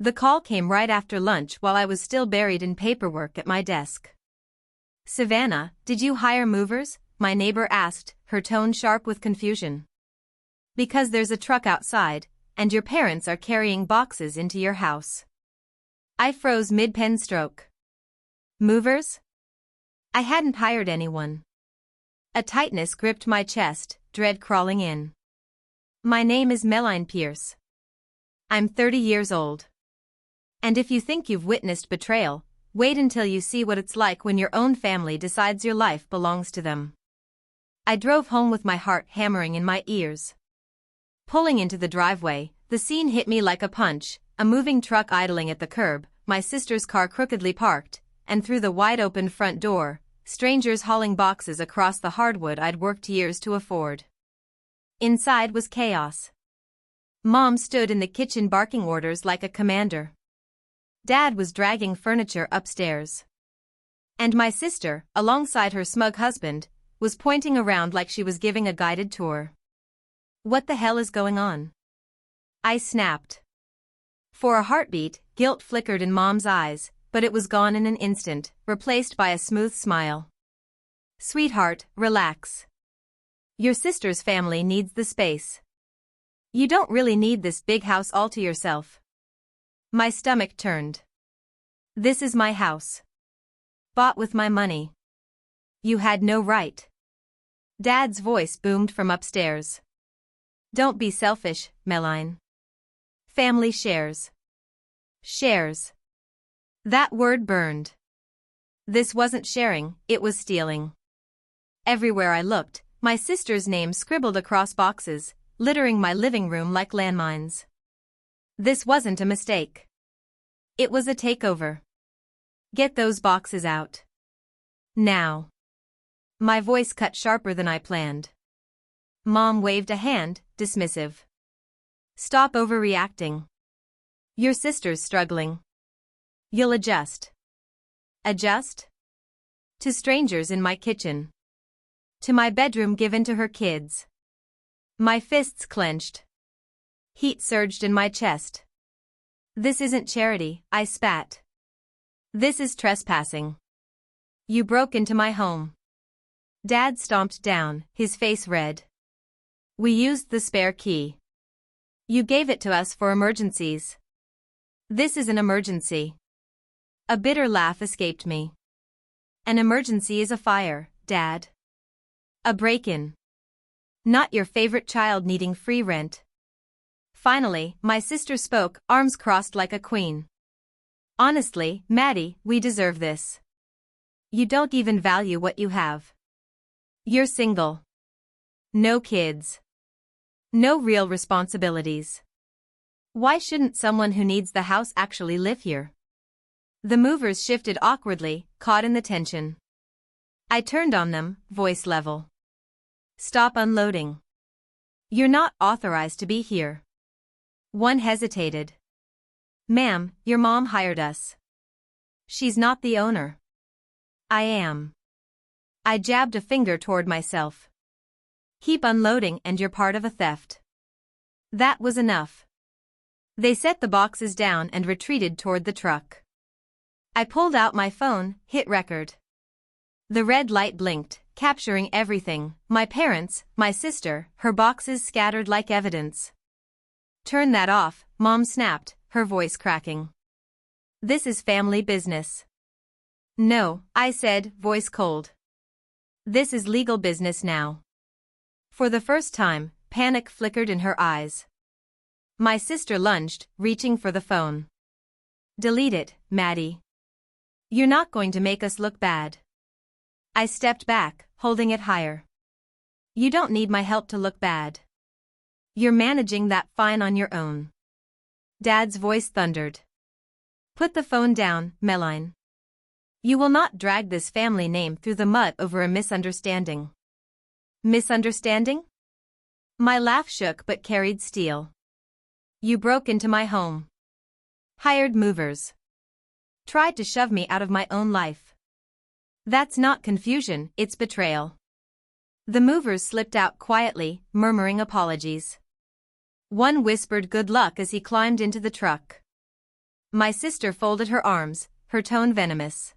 The call came right after lunch while I was still buried in paperwork at my desk. "Savannah, did you hire movers?" my neighbor asked, her tone sharp with confusion. "Because there's a truck outside, and your parents are carrying boxes into your house." I froze mid-pen stroke. Movers? I hadn't hired anyone. A tightness gripped my chest, dread crawling in. "My name is Mille Pierce. I'm 30 years old. And if you think you've witnessed betrayal, wait until you see what it's like when your own family decides your life belongs to them." I drove home with my heart hammering in my ears. Pulling into the driveway, the scene hit me like a punch, a moving truck idling at the curb, my sister's car crookedly parked, and through the wide-open front door, strangers hauling boxes across the hardwood I'd worked years to afford. Inside was chaos. Mom stood in the kitchen barking orders like a commander. Dad was dragging furniture upstairs. And my sister, alongside her smug husband, was pointing around like she was giving a guided tour. "What the hell is going on?" I snapped. For a heartbeat, guilt flickered in Mom's eyes, but it was gone in an instant, replaced by a smooth smile. "Sweetheart, relax. Your sister's family needs the space. You don't really need this big house all to yourself." My stomach turned. "This is my house. Bought with my money. You had no right." Dad's voice boomed from upstairs. "Don't be selfish, Mille. Family shares." Shares. That word burned. This wasn't sharing, it was stealing. Everywhere I looked, my sister's name scribbled across boxes, littering my living room like landmines. This wasn't a mistake. It was a takeover. "Get those boxes out. Now." My voice cut sharper than I planned. Mom waved a hand, dismissive. "Stop overreacting. Your sister's struggling. You'll adjust." Adjust? To strangers in my kitchen. To my bedroom given to her kids. My fists clenched. Heat surged in my chest. "This isn't charity," I spat. "This is trespassing. You broke into my home." Dad stomped down, his face red. "We used the spare key. You gave it to us for emergencies." "This is an emergency." A bitter laugh escaped me. "An emergency is a fire, Dad. A break-in. Not your favorite child needing free rent." Finally, my sister spoke, arms crossed like a queen. "Honestly, Maddie, we deserve this. You don't even value what you have. You're single. No kids. No real responsibilities. Why shouldn't someone who needs the house actually live here?" The movers shifted awkwardly, caught in the tension. I turned on them, voice level. "Stop unloading. You're not authorized to be here." One hesitated. "Ma'am, your mom hired us. She's not the owner." "I am." I jabbed a finger toward myself. "Keep unloading and you're part of a theft." That was enough. They set the boxes down and retreated toward the truck. I pulled out my phone, hit record. The red light blinked, capturing everything, my parents, my sister, her boxes scattered like evidence. "Turn that off," Mom snapped, her voice cracking. "This is family business." "No," I said, voice cold. "This is legal business now." For the first time, panic flickered in her eyes. My sister lunged, reaching for the phone. "Delete it, Maddie. You're not going to make us look bad." I stepped back, holding it higher. "You don't need my help to look bad. You're managing that fine on your own." Dad's voice thundered. "Put the phone down, Mille. You will not drag this family name through the mud over a misunderstanding." "Misunderstanding?" My laugh shook but carried steel. "You broke into my home. Hired movers. Tried to shove me out of my own life. That's not confusion, it's betrayal." The movers slipped out quietly, murmuring apologies. One whispered good luck as he climbed into the truck. My sister folded her arms, her tone venomous.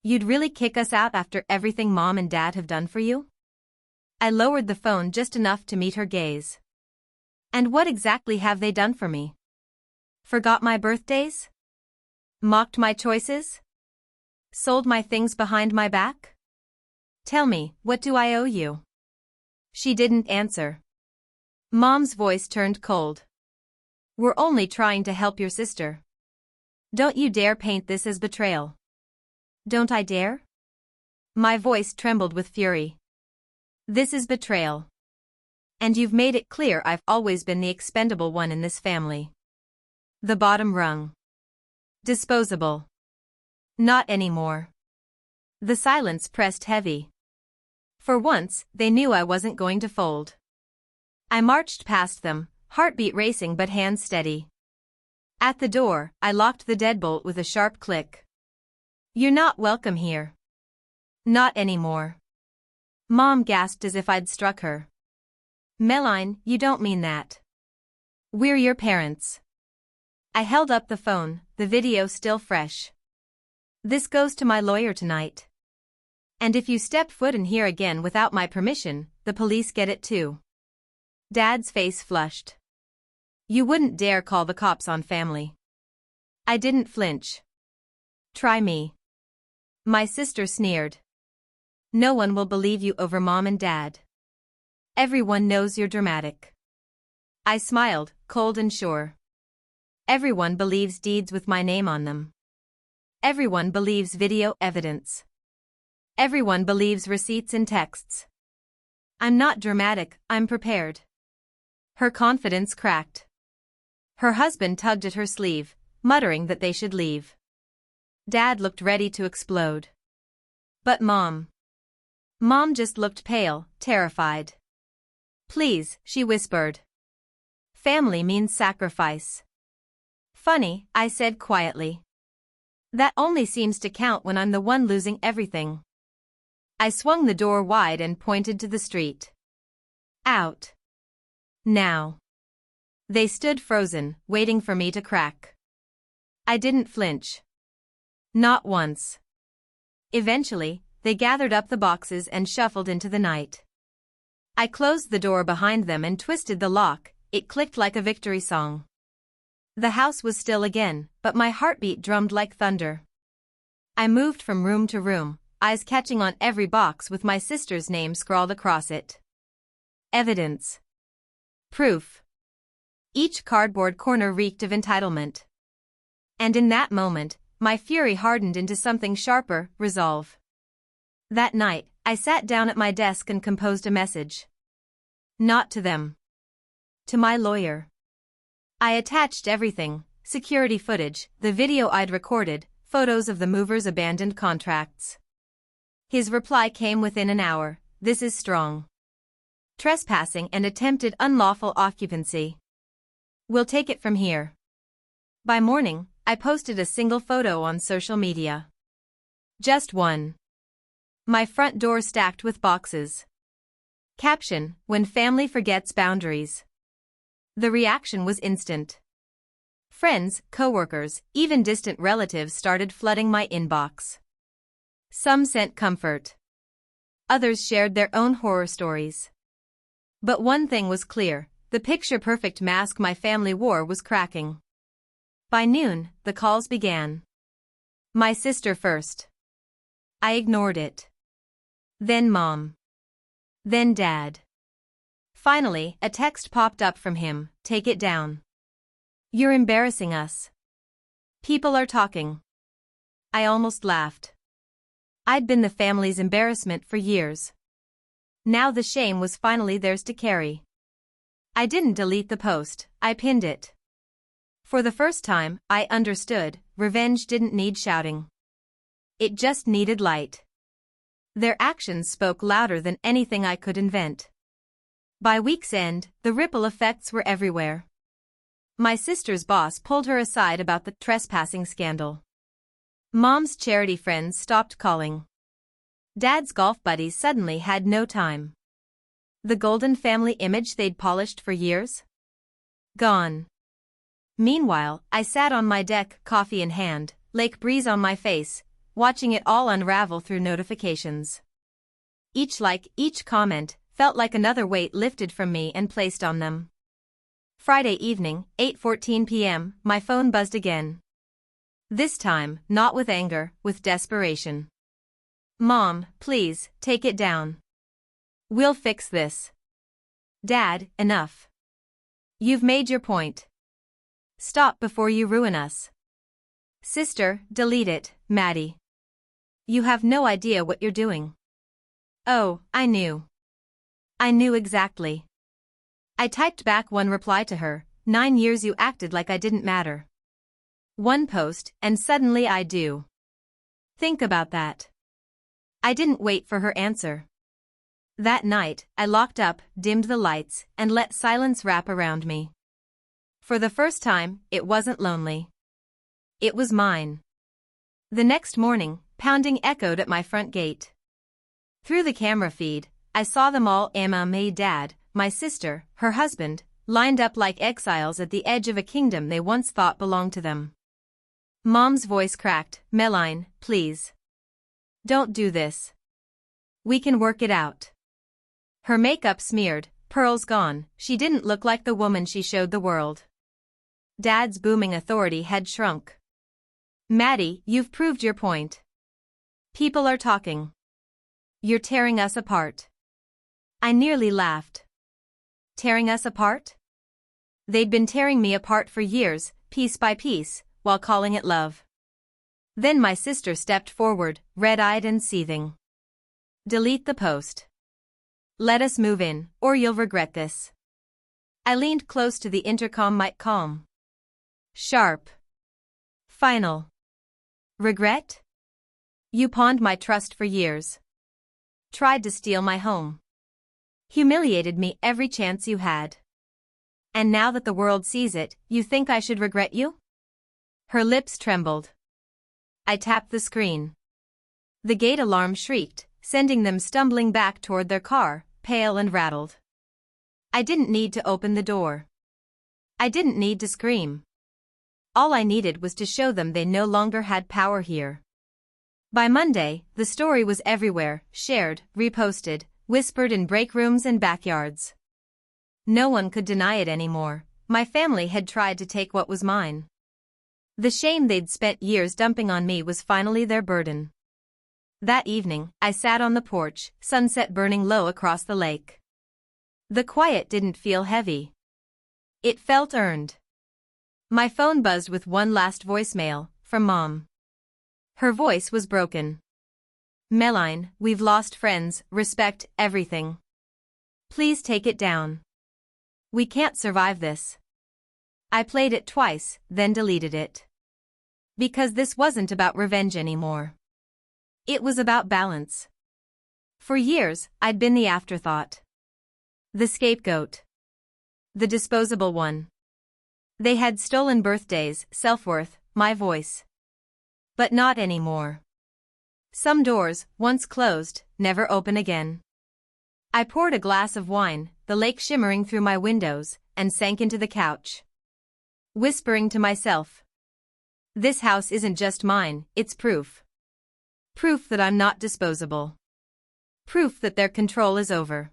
You'd really kick us out after everything Mom and Dad have done for you? I lowered the phone just enough to meet her gaze. And what exactly have they done for me? Forgot my birthdays? Mocked my choices? Sold my things behind my back? Tell me, what do I owe you? She didn't answer. Mom's voice turned cold. We're only trying to help your sister. Don't you dare paint this as betrayal. Don't I dare? My voice trembled with fury. This is betrayal. And you've made it clear I've always been the expendable one in this family. The bottom rung. Disposable. Not anymore. The silence pressed heavy. For once, they knew I wasn't going to fold. I marched past them, heartbeat racing but hands steady. At the door, I locked the deadbolt with a sharp click. You're not welcome here. Not anymore. Mom gasped as if I'd struck her. Meline, you don't mean that. We're your parents. I held up the phone, the video still fresh. This goes to my lawyer tonight. And if you step foot in here again without my permission, the police get it too. Dad's face flushed. You wouldn't dare call the cops on family. I didn't flinch. Try me. My sister sneered. No one will believe you over Mom and Dad. Everyone knows you're dramatic. I smiled, cold and sure. Everyone believes deeds with my name on them. Everyone believes video evidence. Everyone believes receipts and texts. I'm not dramatic, I'm prepared. Her confidence cracked. Her husband tugged at her sleeve, muttering that they should leave. Dad looked ready to explode. But Mom just looked pale, terrified. Please, she whispered. Family means sacrifice. Funny, I said quietly. That only seems to count when I'm the one losing everything. I swung the door wide and pointed to the street. Out. Now. They stood frozen, waiting for me to crack. I didn't flinch. Not once. Eventually, they gathered up the boxes and shuffled into the night. I closed the door behind them and twisted the lock, it clicked like a victory song. The house was still again, but my heartbeat drummed like thunder. I moved from room to room, eyes catching on every box with my sister's name scrawled across it. Evidence. Proof. Each cardboard corner reeked of entitlement. And in that moment, my fury hardened into something sharper, resolve. That night, I sat down at my desk and composed a message. Not to them. To my lawyer. I attached everything, security footage, the video I'd recorded, photos of the movers' abandoned contracts. His reply came within an hour, this is strong. Trespassing and attempted unlawful occupancy. We'll take it from here. By morning, I posted a single photo on social media. Just one. My front door stacked with boxes. Caption, when family forgets boundaries. The reaction was instant. Friends, coworkers, even distant relatives started flooding my inbox. Some sent comfort. Others shared their own horror stories. But one thing was clear, the picture-perfect mask my family wore was cracking. By noon, the calls began. My sister first. I ignored it. Then Mom. Then Dad. Finally, a text popped up from him, take it down. You're embarrassing us. People are talking. I almost laughed. I'd been the family's embarrassment for years. Now the shame was finally theirs to carry. I didn't delete the post, I pinned it. For the first time, I understood, revenge didn't need shouting. It just needed light. Their actions spoke louder than anything I could invent. By week's end, the ripple effects were everywhere. My sister's boss pulled her aside about the trespassing scandal. Mom's charity friends stopped calling. Dad's golf buddies suddenly had no time. The golden family image they'd polished for years? Gone. Meanwhile, I sat on my deck, coffee in hand, lake breeze on my face, watching it all unravel through notifications. Each like, each comment, felt like another weight lifted from me and placed on them. Friday evening, 8:14 p.m., my phone buzzed again. This time, not with anger, with desperation. Mom, please, take it down. We'll fix this. Dad, enough. You've made your point. Stop before you ruin us. Sister, delete it, Maddie. You have no idea what you're doing. Oh, I knew. I knew exactly. I typed back one reply to her, 9 years you acted like I didn't matter. One post, and suddenly I do. Think about that. I didn't wait for her answer. That night, I locked up, dimmed the lights, and let silence wrap around me. For the first time, it wasn't lonely. It was mine. The next morning, pounding echoed at my front gate. Through the camera feed, I saw them all: Emma, my dad, my sister, her husband, lined up like exiles at the edge of a kingdom they once thought belonged to them. Mom's voice cracked, Mille, please. Don't do this. We can work it out. Her makeup smeared, pearls gone, she didn't look like the woman she showed the world. Dad's booming authority had shrunk. Maddie, you've proved your point. People are talking. You're tearing us apart. I nearly laughed. Tearing us apart? They'd been tearing me apart for years, piece by piece, while calling it love. Then my sister stepped forward, red-eyed and seething. Delete the post. Let us move in, or you'll regret this. I leaned close to the intercom, mic calm. Sharp. Final. Regret? You pawned my trust for years. Tried to steal my home. Humiliated me every chance you had. And now that the world sees it, you think I should regret you? Her lips trembled. I tapped the screen. The gate alarm shrieked, sending them stumbling back toward their car, pale and rattled. I didn't need to open the door. I didn't need to scream. All I needed was to show them they no longer had power here. By Monday, the story was everywhere, shared, reposted, whispered in break rooms and backyards. No one could deny it anymore. My family had tried to take what was mine. The shame they'd spent years dumping on me was finally their burden. That evening, I sat on the porch, sunset burning low across the lake. The quiet didn't feel heavy. It felt earned. My phone buzzed with one last voicemail, from Mom. Her voice was broken. Mille, we've lost friends, respect, everything. Please take it down. We can't survive this. I played it twice, then deleted it. Because this wasn't about revenge anymore. It was about balance. For years, I'd been the afterthought. The scapegoat. The disposable one. They had stolen birthdays, self-worth, my voice. But not anymore. Some doors, once closed, never open again. I poured a glass of wine, the lake shimmering through my windows, and sank into the couch. Whispering to myself. This house isn't just mine, it's proof. Proof that I'm not disposable. Proof that their control is over.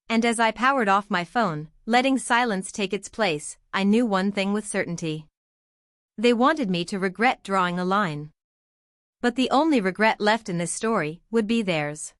And as I powered off my phone, letting silence take its place, I knew one thing with certainty. They wanted me to regret drawing a line. But the only regret left in this story would be theirs.